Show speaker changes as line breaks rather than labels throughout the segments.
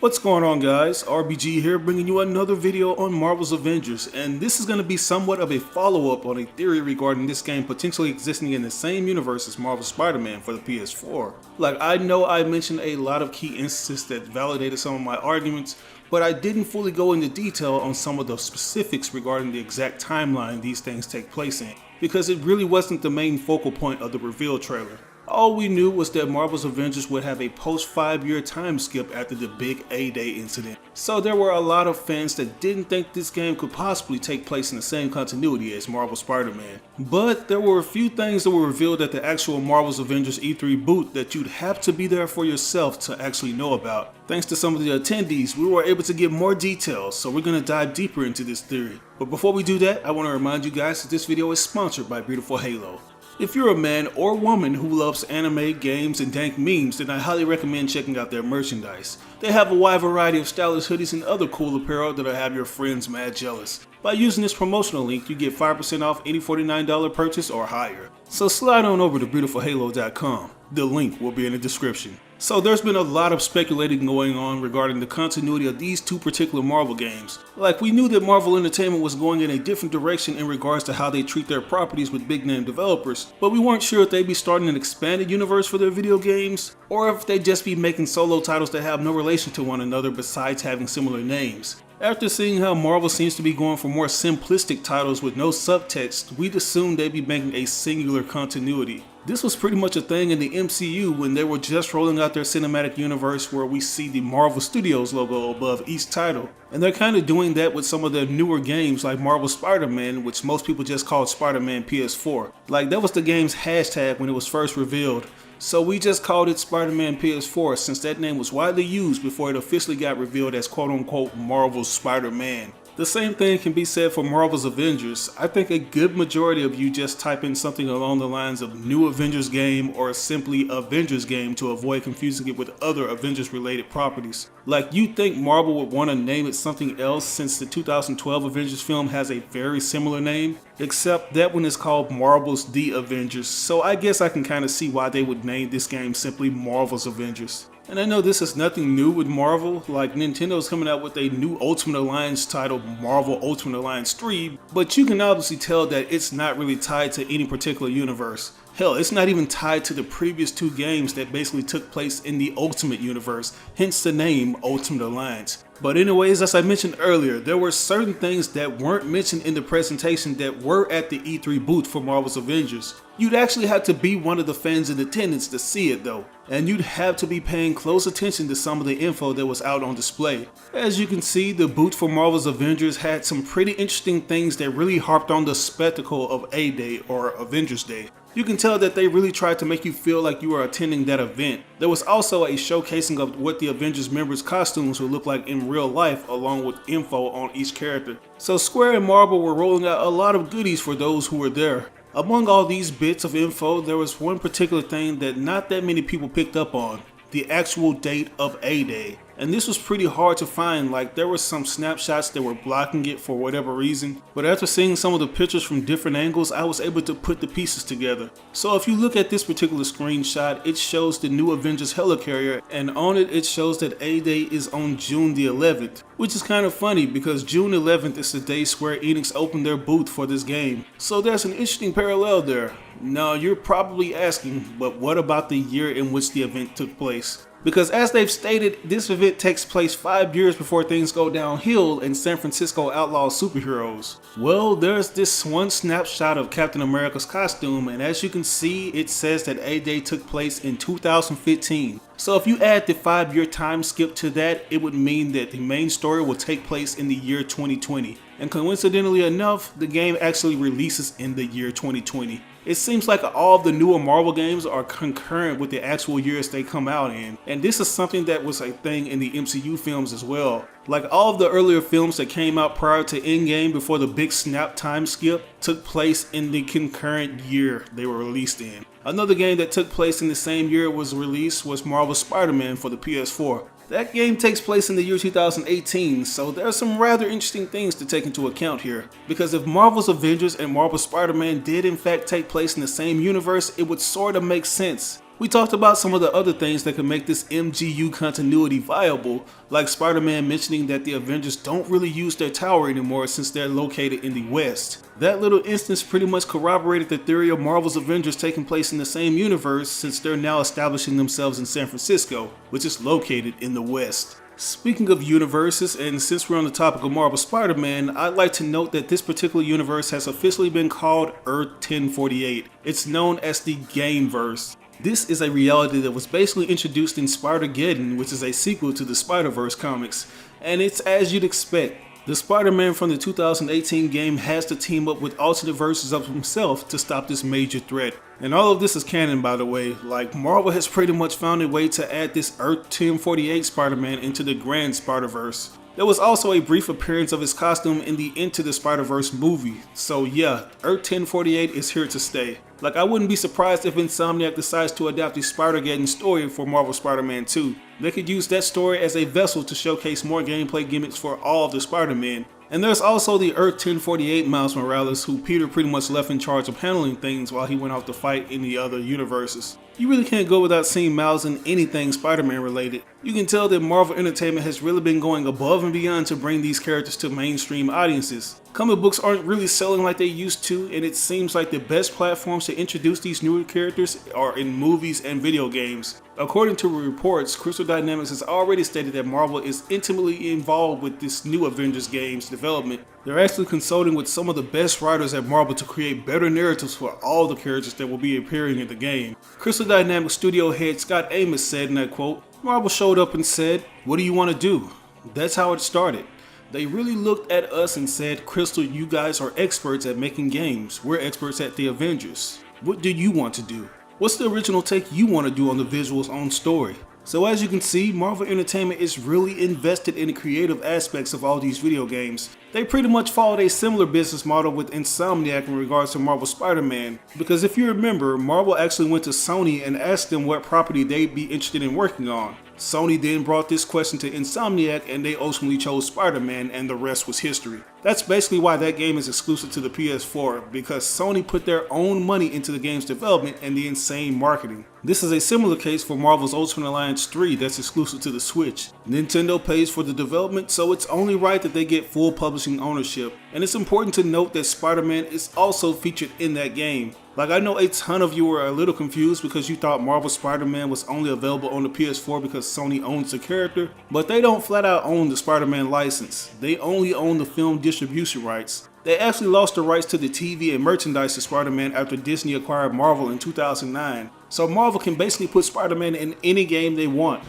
What's going on, guys? RBG here, bringing you another video on Marvel's Avengers, and this is going to be somewhat of a follow-up on a theory regarding this game potentially existing in the same universe as Marvel's Spider-Man for the PS4. Like, I know I mentioned a lot of key instances that validated some of my arguments, but I didn't fully go into detail on some of the specifics regarding the exact timeline these things take place in, because it really wasn't the main focal point of the reveal trailer. All we knew was that Marvel's Avengers would have a post-5-year time skip after the big A-Day incident. So there were a lot of fans that didn't think this game could possibly take place in the same continuity as Marvel's Spider-Man. But there were a few things that were revealed at the actual Marvel's Avengers E3 booth that you'd have to be there for yourself to actually know about. Thanks to some of the attendees, we were able to get more details, so we're going to dive deeper into this theory. But before we do that, I want to remind you guys that this video is sponsored by Beautiful Halo. If you're a man or woman who loves anime, games, and dank memes, then I highly recommend checking out their merchandise. They have a wide variety of stylish hoodies and other cool apparel that'll have your friends mad jealous. By using this promotional link, you get 5% off any $49 purchase or higher. So slide on over to beautifulhalo.com. The link will be in the description. So there's been a lot of speculating going on regarding the continuity of these two particular Marvel games. Like, we knew that Marvel Entertainment was going in a different direction in regards to how they treat their properties with big name developers, but we weren't sure if they'd be starting an expanded universe for their video games, or if they'd just be making solo titles that have no relation to one another besides having similar names. After seeing how Marvel seems to be going for more simplistic titles with no subtext, we'd assumed they'd be making a singular continuity. This was pretty much a thing in the MCU when they were just rolling out their cinematic universe where we see the Marvel Studios logo above each title. And they're kind of doing that with some of their newer games like Marvel Spider-Man, which most people just called Spider-Man PS4. Like, that was the game's hashtag when it was first revealed. So we just called it Spider-Man PS4 since that name was widely used before it officially got revealed as quote-unquote Marvel's Spider-Man. The same thing can be said for Marvel's Avengers. I think a good majority of you just type in something along the lines of New Avengers Game or simply Avengers Game to avoid confusing it with other Avengers related properties. Like, you think Marvel would want to name it something else since the 2012 Avengers film has a very similar name, except that one is called Marvel's The Avengers, so I guess I can kind of see why they would name this game simply Marvel's Avengers. And I know this is nothing new with Marvel, like Nintendo's coming out with a new Ultimate Alliance titled Marvel Ultimate Alliance 3, but you can obviously tell that it's not really tied to any particular universe. Hell, it's not even tied to the previous two games that basically took place in the Ultimate Universe, hence the name Ultimate Alliance. But anyways, as I mentioned earlier, there were certain things that weren't mentioned in the presentation that were at the E3 booth for Marvel's Avengers. You'd actually have to be one of the fans in attendance to see it though, and you'd have to be paying close attention to some of the info that was out on display. As you can see, the booth for Marvel's Avengers had some pretty interesting things that really harped on the spectacle of A-Day or Avengers Day. You can tell that they really tried to make you feel like you were attending that event. There was also a showcasing of what the Avengers members' costumes would look like in real life along with info on each character. So Square and Marvel were rolling out a lot of goodies for those who were there. Among all these bits of info, there was one particular thing that not that many people picked up on: the actual date of A-Day. And this was pretty hard to find. Like, there were some snapshots that were blocking it for whatever reason, but after seeing some of the pictures from different angles, I was able to put the pieces together. So if you look at this particular screenshot, it shows the new Avengers helicarrier, and on it, it shows that A-Day is on June the 11th, which is kind of funny because June 11th is the day Square Enix opened their booth for this game. So there's an interesting parallel there. Now you're probably asking, but what about the year in which the event took place? Because as they've stated, this event takes place 5 years before things go downhill and San Francisco outlaws superheroes. Well, there's this one snapshot of Captain America's costume, and as you can see, it says that A-Day took place in 2015. So if you add the 5-year time skip to that, it would mean that the main story will take place in the year 2020. And coincidentally enough, the game actually releases in the year 2020. It seems like all of the newer Marvel games are concurrent with the actual years they come out in, and this is something that was a thing in the MCU films as well. Like, all of the earlier films that came out prior to Endgame before the big snap time skip took place in the concurrent year they were released in. Another game that took place in the same year it was released was Marvel's Spider-Man for the PS4. That game takes place in the year 2018, so there are some rather interesting things to take into account here. Because if Marvel's Avengers and Marvel's Spider-Man did in fact take place in the same universe, it would sort of make sense. We talked about some of the other things that could make this MGU continuity viable, like Spider-Man mentioning that the Avengers don't really use their tower anymore since they're located in the West. That little instance pretty much corroborated the theory of Marvel's Avengers taking place in the same universe since they're now establishing themselves in San Francisco, which is located in the West. Speaking of universes, and since we're on the topic of Marvel Spider-Man, I'd like to note that this particular universe has officially been called Earth 1048. It's known as the Gameverse. This is a reality that was basically introduced in Spider-Geddon, which is a sequel to the Spider-Verse comics, and it's as you'd expect. The Spider-Man from the 2018 game has to team up with alternate versions of himself to stop this major threat. And all of this is canon, by the way. Like, Marvel has pretty much found a way to add this Earth 1048 Spider-Man into the grand Spider-Verse. There was also a brief appearance of his costume in the Into the Spider-Verse movie, so yeah, Earth 1048 is here to stay. Like, I wouldn't be surprised if Insomniac decides to adapt the Spider-Geddon story for Marvel Spider-Man 2. They could use that story as a vessel to showcase more gameplay gimmicks for all of the Spider-Men. And there's also the Earth 1048 Miles Morales, who Peter pretty much left in charge of handling things while he went off to fight in the other universes. You really can't go without seeing Miles in anything Spider-Man related. You can tell that Marvel Entertainment has really been going above and beyond to bring these characters to mainstream audiences. Comic books aren't really selling like they used to, and it seems like the best platforms to introduce these newer characters are in movies and video games. According to reports, Crystal Dynamics has already stated that Marvel is intimately involved with this new Avengers game's development. They're actually consulting with some of the best writers at Marvel to create better narratives for all the characters that will be appearing in the game. Crystal Dynamics studio head Scott Amos said, and I quote, "Marvel showed up and said, 'What do you want to do?' That's how it started. They really looked at us and said, 'Crystal, you guys are experts at making games. We're experts at the Avengers. What do you want to do? What's the original take you want to do on the visuals on story?' So as you can see, Marvel Entertainment is really invested in the creative aspects of all these video games. They pretty much followed a similar business model with Insomniac in regards to Marvel Spider-Man, because if you remember, Marvel actually went to Sony and asked them what property they'd be interested in working on. Sony then brought this question to Insomniac and they ultimately chose Spider-Man, and the rest was history. That's basically why that game is exclusive to the PS4, because Sony put their own money into the game's development and the insane marketing. This is a similar case for Marvel's Ultimate Alliance 3 that's exclusive to the Switch. Nintendo pays for the development, so it's only right that they get full publishing ownership. And it's important to note that Spider-Man is also featured in that game. Like, I know a ton of you were a little confused because you thought Marvel Spider-Man was only available on the PS4 because Sony owns the character, but they don't flat out own the Spider-Man license. They only own the film distribution rights. They actually lost the rights to the TV and merchandise of Spider-Man after Disney acquired Marvel in 2009. So Marvel can basically put Spider-Man in any game they want.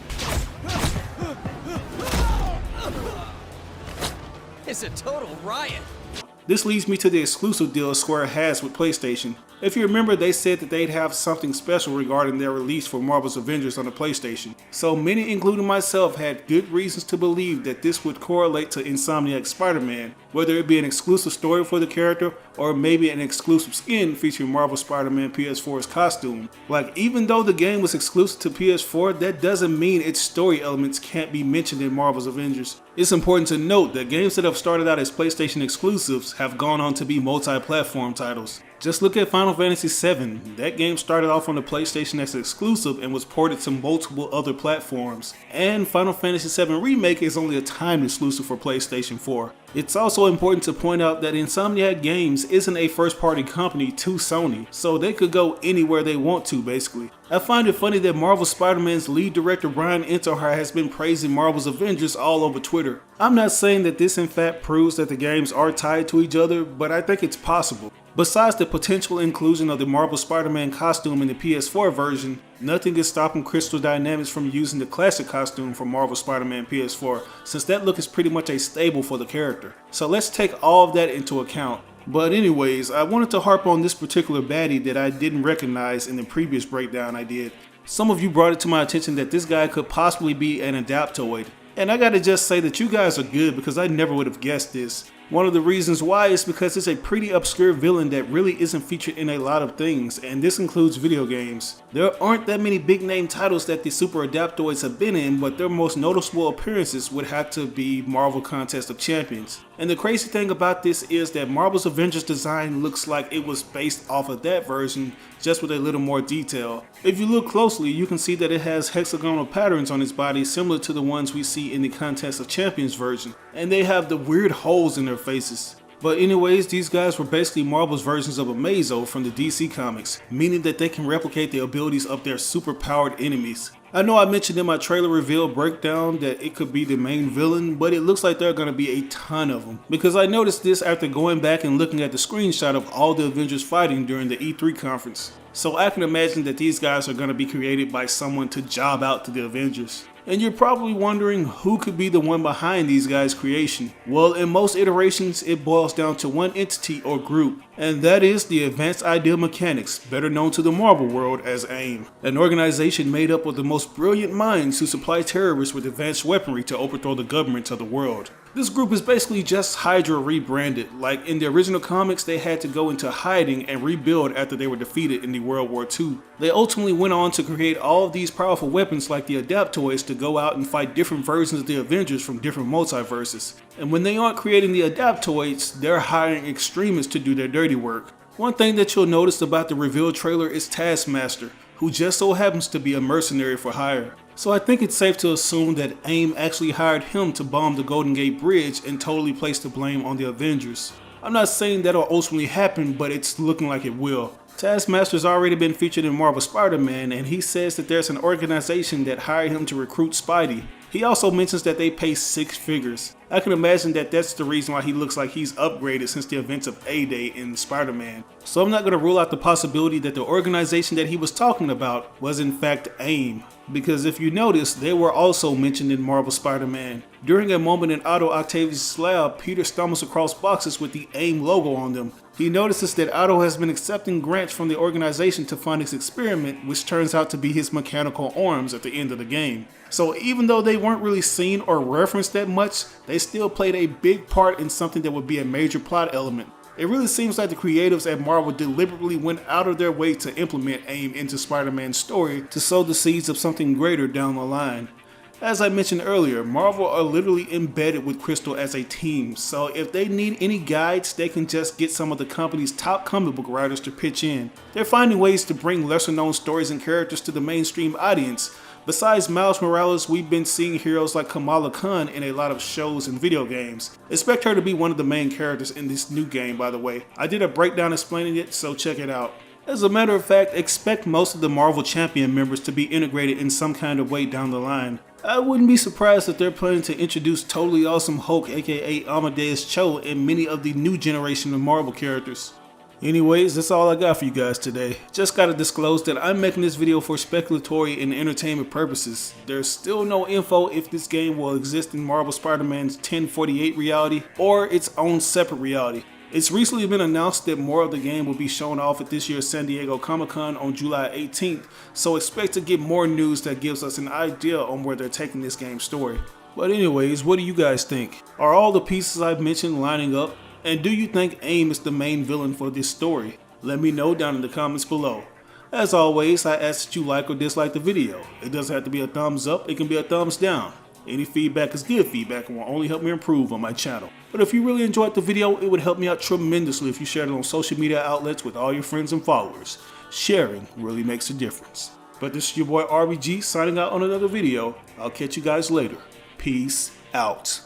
It's a total riot.
This leads me to the exclusive deal Square has with PlayStation. If you remember, they said that they'd have something special regarding their release for Marvel's Avengers on the PlayStation. So many, including myself, had good reasons to believe that this would correlate to Insomniac's Spider-Man, whether it be an exclusive story for the character or maybe an exclusive skin featuring Marvel Spider-Man PS4's costume. Like, even though the game was exclusive to PS4, that doesn't mean its story elements can't be mentioned in Marvel's Avengers. It's important to note that games that have started out as PlayStation exclusives have gone on to be multi-platform titles. Just look at Final Fantasy VII. That game started off on the PlayStation as exclusive and was ported to multiple other platforms. And Final Fantasy VII Remake is only a timed exclusive for PlayStation 4. It's also important to point out that Insomniac Games isn't a first-party company to Sony, so they could go anywhere they want to, basically. I find it funny that Marvel Spider-Man's lead director Brian Intihar has been praising Marvel's Avengers all over Twitter. I'm not saying that this in fact proves that the games are tied to each other, but I think it's possible. Besides the potential inclusion of the Marvel Spider-Man costume in the PS4 version, nothing is stopping Crystal Dynamics from using the classic costume from Marvel Spider-Man PS4, since that look is pretty much a staple for the character. So let's take all of that into account. But anyways, I wanted to harp on this particular baddie that I didn't recognize in the previous breakdown I did. Some of you brought it to my attention that this guy could possibly be an Adaptoid. And I gotta just say that you guys are good, because I never would have guessed this. One of the reasons why is because it's a pretty obscure villain that really isn't featured in a lot of things, and this includes video games. There aren't that many big name titles that the Super Adaptoids have been in, but their most noticeable appearances would have to be Marvel Contest of Champions. And the crazy thing about this is that Marvel's Avengers design looks like it was based off of that version, just with a little more detail. If you look closely, you can see that it has hexagonal patterns on its body similar to the ones we see in the Contest of Champions version, and they have the weird holes in their faces. But anyways, these guys were basically Marvel's versions of Amazo from the DC comics, meaning that they can replicate the abilities of their super-powered enemies. I know I mentioned in my trailer reveal breakdown that it could be the main villain, but it looks like there are going to be a ton of them. Because I noticed this after going back and looking at the screenshot of all the Avengers fighting during the E3 conference. So I can imagine that these guys are going to be created by someone to job out to the Avengers. And you're probably wondering who could be the one behind these guys' creation. Well, in most iterations, it boils down to one entity or group, and that is the Advanced Ideal Mechanics, better known to the Marvel world as AIM. An organization made up of the most brilliant minds who supply terrorists with advanced weaponry to overthrow the governments of the world. This group is basically just Hydra rebranded. Like in the original comics, they had to go into hiding and rebuild after they were defeated in the World War II. They ultimately went on to create all of these powerful weapons like the Adaptoids to go out and fight different versions of the Avengers from different multiverses. And when they aren't creating the Adaptoids, they're hiring extremists to do their dirty work. One thing that you'll notice about the reveal trailer is Taskmaster, who just so happens to be a mercenary for hire. So I think it's safe to assume that AIM actually hired him to bomb the Golden Gate Bridge and totally place the blame on the Avengers. I'm not saying that'll ultimately happen, but it's looking like it will. Taskmaster's already been featured in Marvel Spider-Man, and he says that there's an organization that hired him to recruit Spidey. He also mentions that they pay 6 figures. I can imagine that that's the reason why he looks like he's upgraded since the events of A-Day in Spider-Man. So I'm not going to rule out the possibility that the organization that he was talking about was in fact AIM. Because if you notice, they were also mentioned in Marvel Spider-Man. During a moment in Otto Octavius' lab, Peter stumbles across boxes with the AIM logo on them. He notices that Otto has been accepting grants from the organization to fund his experiment, which turns out to be his mechanical arms at the end of the game. So even though they weren't really seen or referenced that much, they still played a big part in something that would be a major plot element. It really seems like the creatives at Marvel deliberately went out of their way to implement AIM into Spider-Man's story to sow the seeds of something greater down the line. As I mentioned earlier, Marvel are literally embedded with Crystal as a team, so if they need any guides, they can just get some of the company's top comic book writers to pitch in. They're finding ways to bring lesser known stories and characters to the mainstream audience. Besides Miles Morales, we've been seeing heroes like Kamala Khan in a lot of shows and video games. Expect her to be one of the main characters in this new game, by the way. I did a breakdown explaining it, so check it out. As a matter of fact, expect most of the Marvel Champion members to be integrated in some kind of way down the line. I wouldn't be surprised if they're planning to introduce Totally Awesome Hulk aka Amadeus Cho and many of the new generation of Marvel characters. Anyways, that's all I got for you guys today. Just gotta disclose that I'm making this video for speculatory and entertainment purposes. There's still no info if this game will exist in Marvel Spider-Man's 1048 reality or its own separate reality. It's recently been announced that more of the game will be shown off at this year's San Diego Comic-Con on July 18th, so expect to get more news that gives us an idea on where they're taking this game's story. But anyways, what do you guys think? Are all the pieces I've mentioned lining up? And do you think AIM is the main villain for this story? Let me know down in the comments below. As always, I ask that you like or dislike the video. It doesn't have to be a thumbs up, it can be a thumbs down. Any feedback is good feedback and will only help me improve on my channel. But if you really enjoyed the video, it would help me out tremendously if you shared it on social media outlets with all your friends and followers. Sharing really makes a difference. But this is your boy RBG signing out on another video. I'll catch you guys later. Peace out.